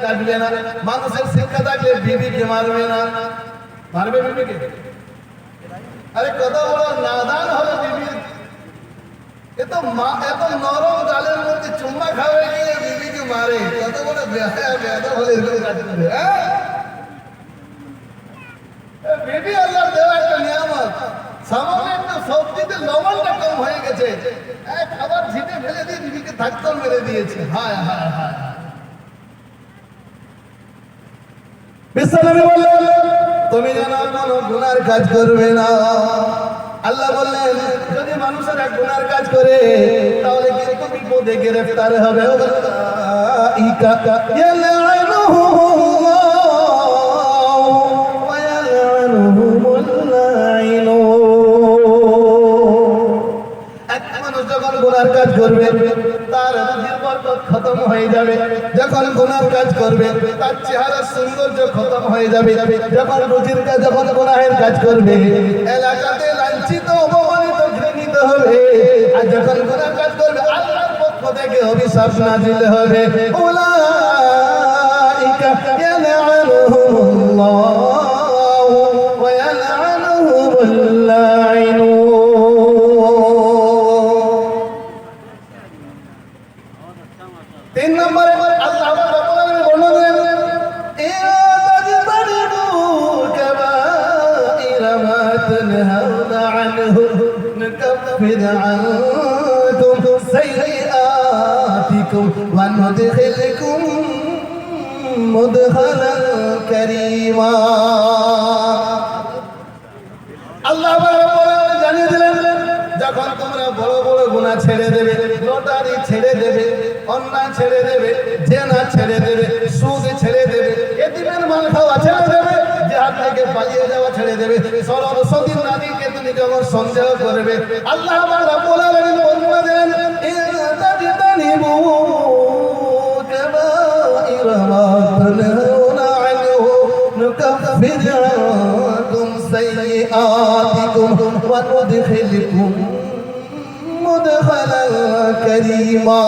কাটবে না। মানুষের শিক্ষা থাকলে বিবিকে মারবে না। মারবে বিবিকে? আরে কত বড় নাদান হলো বিবি! এত নরম গালের মধ্যে চুম্মা খাবে গিয়ে বিবিকে মারে। কত বড় বেয়াদব হলে এরকম কাটবে? বিবি আল্লাহর দেওয়া একটা নিয়ামত। সামান্য একটা সবজিতে লবণটা কম হয়ে গেছে, খাবার ছিটে ফেলে দিয়ে বিবিকে ধাক্কা মেরে দিয়েছে। হায় হায় হায়! বিশ্বনবী বললেন, তুমি যেন কোনো গুনার কাজ করবে না। আল্লাহ বললেন, যদি মানুষের এক গুনার কাজ করে তাহলে কিন্তু বিপদে গ্রেফতার হবে। গুনার কাজ করবে তার রুজির বরকত খতম হয়ে যাবে। যখন গুনার কাজ করবে তার চেহারার সৌন্দর্য খতম হয়ে যাবে। যখন রুজির কাজ, যখন গুনাহের কাজ করবে এলাকাতে লাঞ্ছিত, অপমানিত, ঘৃণিত হবে। আর যখন গুনার কাজ করবে আল্লাহর পক্ষ থেকে অভিশাপ নাজিল হবে। উলাইকা ইয়ালআনুহুমুল্লাহু ওয়া ইয়ালআনুহুমুল লাঈনুন। তিন নম্বরে আল্লাহ রাব্বুল আলামিন বর্ণনা করেন, ইয়াতাজতানিবু কাবাইরা মা তানহাউনা আনহু নুকাফির আনকুম সাইয়্যাতিকুম ওয়া নুদখিলকুম মুদখালান কারীমা। আল্লাহ রাব্বুল আলামিন জানিয়ে দিলেন, যখন তোমরা বড় বড় গুনাহ ছেড়ে দেবে, লটারি ছেড়ে দেবে, অন্যায় ছেড়ে দেবে, জেনা ছেড়ে দেবে, সুদ ছেড়ে দেবে, এতিমের মাল খাওয়া ছেড়ে দেবে, জিহাদ থেকে পালিয়ে যাওয়া ছেড়ে দেবে, সরস্বতী নদীকে তুমি যখন সন্দেহ করবে, আল্লাহ রাব্বুল আলামিন বর্ণনা দেন, ইয়াতাজতানিবু কাবাইরা মা তানহাউনা আনহু নুকাফির আনকুম সাইয়্যাতিকুম ওয়া নুদখিলকুম মুদখালান কারীমা।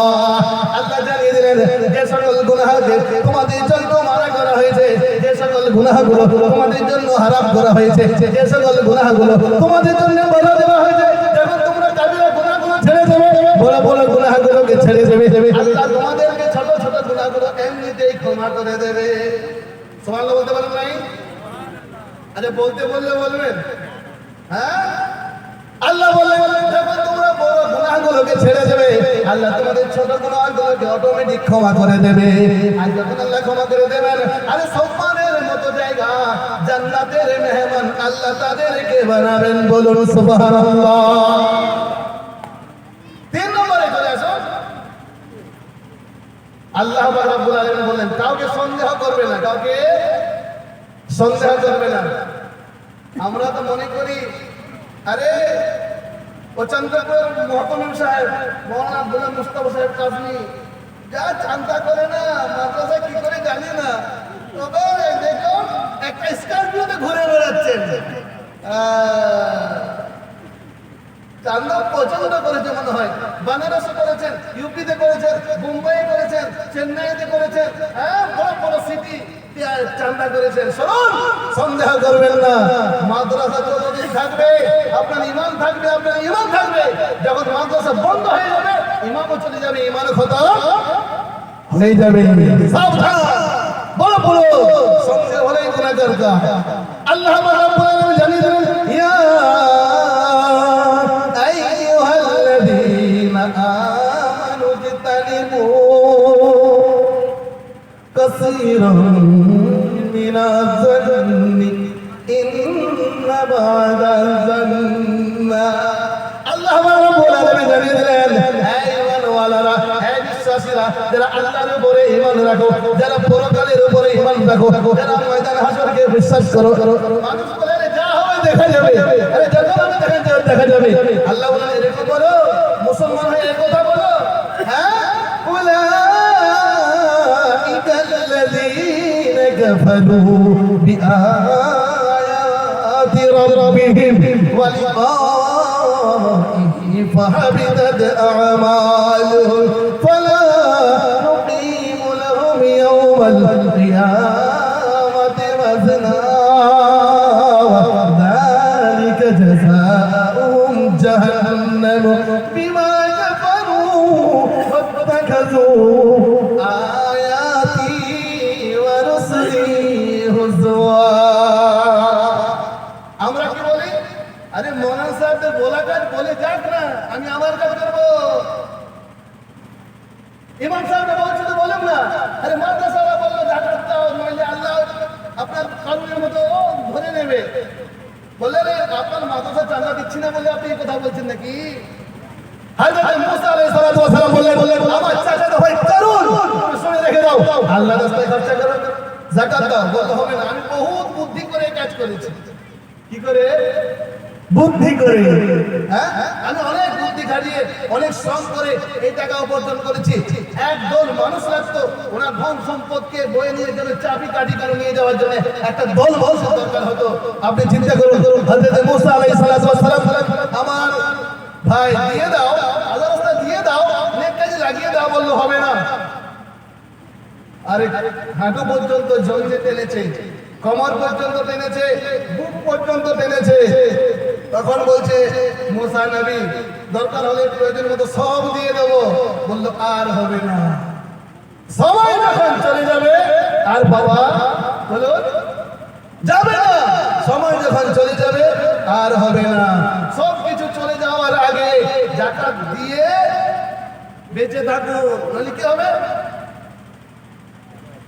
আল্লাহ জানিয়ে দিলেন, যে সকল গুনাহকে তোমাদের জন্য মানা করা হয়েছে, যে সকল গুনাহগুলো তোমাদের জন্য হারাম করা হয়েছে, যে সকল গুনাহগুলো তোমাদের জন্য বলা দেওয়া হয়েছে, যখন তোমরা কাবিরা গুনাহগুলো ছেড়ে দেবে, বড় বড় গুনাহগুলোকে ছেড়ে দেবে, আল্লাহ তোমাদেরকে ছোট ছোট গুনাহগুলো এমনিতেই ক্ষমা করে দেবে। সুবহানাল্লাহ বলতে পারেন নাই? আচ্ছা বলতে বললে বলবেন? হ্যাঁ, আল্লাহ বললেন, যখন তোমরা বড় গুনাহগুলোকে ছেড়ে দেবে আল্লাহ তোমাদের ছোট গুনাহগুলোকে অটোমেটিক ক্ষমা করে দেবে। আর যখন আল্লাহ ক্ষমা করে দেবেন, আরে সম্মানের মতো জায়গা, জান্নাতের মেহমান আল্লাহ তাদেরকে বানাবেন। বলুন সুবহানাল্লাহ। তিন নম্বরে চলে আসো। আল্লাহ রাব্বুল আলামিন বলেন, কাউকে সন্দেহ করবে না, কাউকে সন্দেহ করবে না। আমরা তো মনে করি, আরে ও চন্দ্রপুর মহকুমা সাহেব মৌলানা আব্দুল্লাহ মুস্তাফা সাহেব কাজী যা চান্দা করে না, মাদ্রাসা কি করে জানি না, তবে দেখো একটা স্কর্পিওতে ঘুরে বেড়াচ্ছেন। চান্দা পছন্দ করেছে মনে হয়, বানারসে করেছেন, ইউপিতে করেছেন, মুম্বাই করেছেন, চেন্নাইতে করেছেন, হ্যাঁ বড় বড় সিটি চান্দা করেছেন। শুনুন, সন্দেহ করবেন না, মাদ্রাসা যতদিন থাকবে আপনার ইমান থাকবে, আপনার ইমান থাকবে। যখন মাদ্রাসা বন্ধ হয়ে যাবে ইমামও চলে যাবে, ইমানও খতম হয়ে যাবে। সাবধান, বড় বড় সন্দেহ হলেই গুনাহগার কা। আল্লাহ রাব্বুল আলামিন জানিয়ে দেন, ইয়া আইয়ুহাল্লাযীনা আমানু ইজতানিবু কাসীরান মিনাজ-যান্নি ইন্না বা'দাজ-যান্না। আল্লাহ রাব্বুল আলামিন জানিয়ে দিলেন, হে ঈমানওয়ালারা, হে বিশ্বাসীরা, যারা আল্লাহর উপরে ঈমান রাখো, যারা পরকালের উপরে ঈমান রাখো, যারা ময়দান হাসরকে বিশ্বাস করো। মানুষ বলে যা হবে দেখা যাবে, আরে যখন হবে দেখা যাবে। আল্লাহ বলেন, এরকম বলো, মুসলমান হয়ে এই কথা বলো। হ্যাঁ, উলাইকাল্লাযীনা কাফারু বিআয়াতি রাব্বিহিম ওয়া লিকাইহি ফাহাবিতাত আ'মালুহুম ফালা নুকিমু লাহুম ইয়াওমাল ظلموا بما كفروا واتخذوا آياتي ورسلي هزوا আমরা কি বলি আরে মৌলানা সাহেবদের বলা কাজ বলে যাক না আমি আমার কাজ করব ইমাম সাহেব বলছে তো বলেন না আরে মাদ্রাসাওয়ালা বললো জাকাত দাও নইলে আল্লাহ আপনার কানুনের মতো ধরে নেবে বললে রে আপনার মাদ্রাসা চাঁদা দিচ্ছি না বলে আপনি এই কথা বলছেন নাকি হযরত মুসা আলাইহিস সালাতু ওয়াস সালাম বললেন আমার চাচা ভাই করুন শুনে রেখে দাও আল্লাহর রাস্তায় খরচা করো যাকাত দাও বলতে হবে না আমি বহুত বুদ্ধি করে কাজ করেছি কি করে বুদ্ধি করে হ্যাঁ আমি অনেক বুদ্ধি খাটিয়ে অনেক শ্রম করে এই টাকা উপার্জন করেছি একদল মানুষ লাগতো ওনার ধন সম্পদকে বয়ে নিয়ে গেলে চাবি কাঠি করে নিয়ে যাওয়ার জন্য একটা দল মানুষের দরকার হতো আপনি চিন্তা করুন হযরত মুসা আলাইহিস সালাতু ওয়াস সালাম আমার ভাই দিয়ে দাও আল্লাহর রাস্তায় দিয়ে দাও নেক কাজে লাগিয়ে দাও বললো হবে না আরে হাঁটু পর্যন্ত জড়িয়ে টেনেছে কমর পর্যন্ত টেনেছে বুক পর্যন্ত টেনেছে তখন বলছে মুসা নবী দরকার হলে প্রয়োজন মতো সব দিয়ে দেব বললো আর হবে না সময় যখন চলে যাবে আর বাবা বলো যাবে না সময় যখন চলে যাবে আর হবে না সব কিছু চলে যাওয়ার আগে যাকাত দিয়ে বেঁচে থাকো নাহলে কি হবে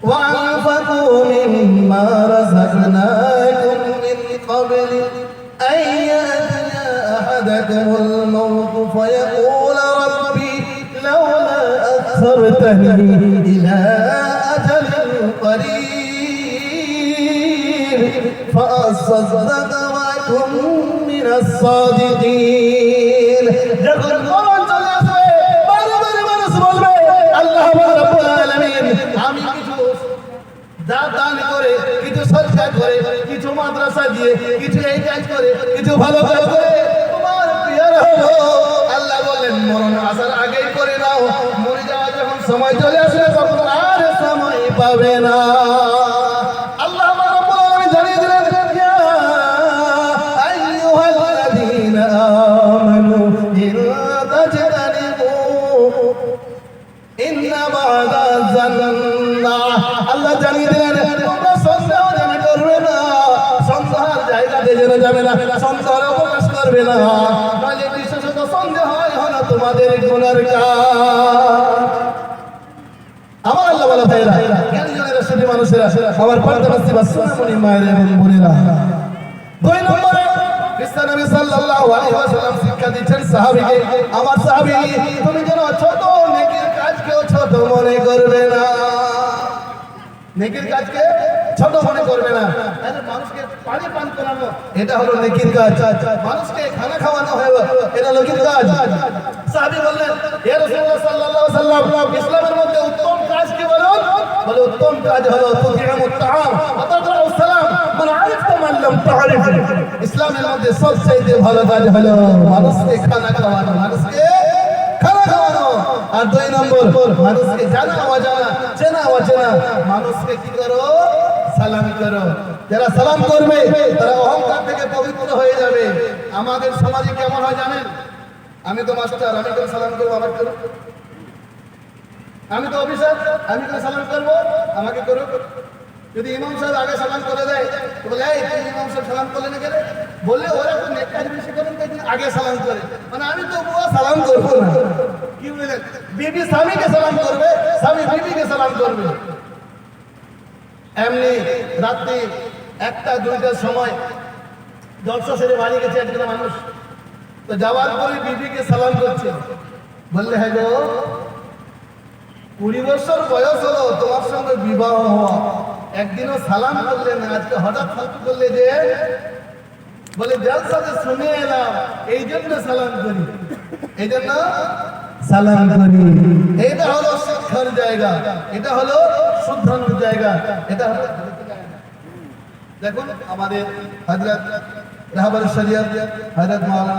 وأنفقوا مما رزقناكم من قبل أن يأتي أحدكم الموت فيقول ربي لولا أخرتني إلى أجل قريب فأصدق وأكن من الصادقين যখন মরণ চলে আসবে বারে বারে মানুষ বলবে আল্লাহ রাব্বুল আলামিন আমি দান করে কিছু সরকার করে কিছু মাদ্রাসা দিয়ে কিছু এই কাজ করে কিছু ভালো কাজ করে তোমার প্রিয়ার হলো আল্লাহ বলেন মরণ আসার আগেই করে নাও মরে যাওয়ার যখন সময় চলে আসবে তখন আর সময় পাবে না আল্লাহ রাব্বুল আলামিন জানিয়ে দিলেন ইয়া আইয়ুহাল্লাযীনা আমানু ইন তাজতানিবু ইন্না বা'দা যান্না আল্লাহ জানিয়ে দিলেন তোমরা সন্দেহ যেন করবে না সন্দেহের জায়গাতে যেন যাবে না সন্দেহের অবকাশ করবে না তাহলে বিশেষত সন্দেহ হয় না তোমাদের গুনার কাজ আমার আল্লাহ বলা ভাইরা জ্ঞানীজনের সাথে মানুষেরা আমার পর্দাবাসী বা সোনামণি মায়ের এবং বোনেরা দুই নম্বরে বিশ্বনবী সাল্লাল্লাহু আলাইহি ওয়াসাল্লাম শিক্ষা দিচ্ছেন সাহাবীকে আমার সাহাবী তুমি যেন ছোট নেকির কাজকেও ছোট মনে করবে না নেকির কাজকে ছোট মনে করবে না আরে মানুষকে পানি পান করানো এটা হলো নেকির কাজ মানুষকে খানা খাওয়ানো হয় এটা নেকির কাজ সাহাবী বললেন ইয়া রাসূলুল্লাহ সাল্লাল্লাহু আলাইহি ওয়াসাল্লাম ইসলামের মধ্যে উত্তম কাজ কি বলুন বলে উত্তম কাজ হলো তুতিমুত তাআম ওয়া তাকরাউ সালাম মান আরিফতা মান লাম তা'রিফ ইসলামের মধ্যে সবচেয়ে ভালো কাজ হলো মানুষকে খানা খাওয়ানো মানুষকে খানা খাওয়ানো আর দুই নম্বর মানুষকে জানা অজানা চেনা অচেনা মানুষকে কি করো সালাম করো যারা সালাম করবে তারা অহংকার থেকে পবিত্র হয়ে যাবে আমাদের সমাজে কেমন হয় জানেন আমি তো মাস্টার আমি কেন সালাম করবো আমার করো আমি তো অফিসার আমি কেন সালাম করবো আমাকে করো যদি ইমাম সাহেব আগে সালাম করে দেয় তো বলে এই তুই ইমাম সাহেব সালাম করলে না কেন বললে ওরা তো নেক কাজ বেশি করেন তাই আগে সালাম করে মানে আমি তো বুয়া সালাম করবো না কি বলেন বিবি স্বামীকে সালাম করবে স্বামী বিবিকে সালাম করবে এমনি রাত্রি 1টা 2টার সময় জলসা সেরে বাড়ি গেছে একজন মানুষ তো যাওয়ার পরে বিবিকে সালাম করছে বললে হ্যাঁ গো 20 বছর বয়স হলো তোমার সঙ্গে বিবাহ হওয়া একদিনও সালাম করলে না আজকে হঠাৎ সালাম করলে যে বলে জলসাতে শুনে এলাম এই জন্য সালাম করি এই জন্য সালাম করি এটা হলো শিক্ষার জায়গা এটা হলো শুদ্ধানোর জায়গা এটা হলো দেখুন আমাদের হযরত রাহবার শরিয়ত হযরত মাওলানা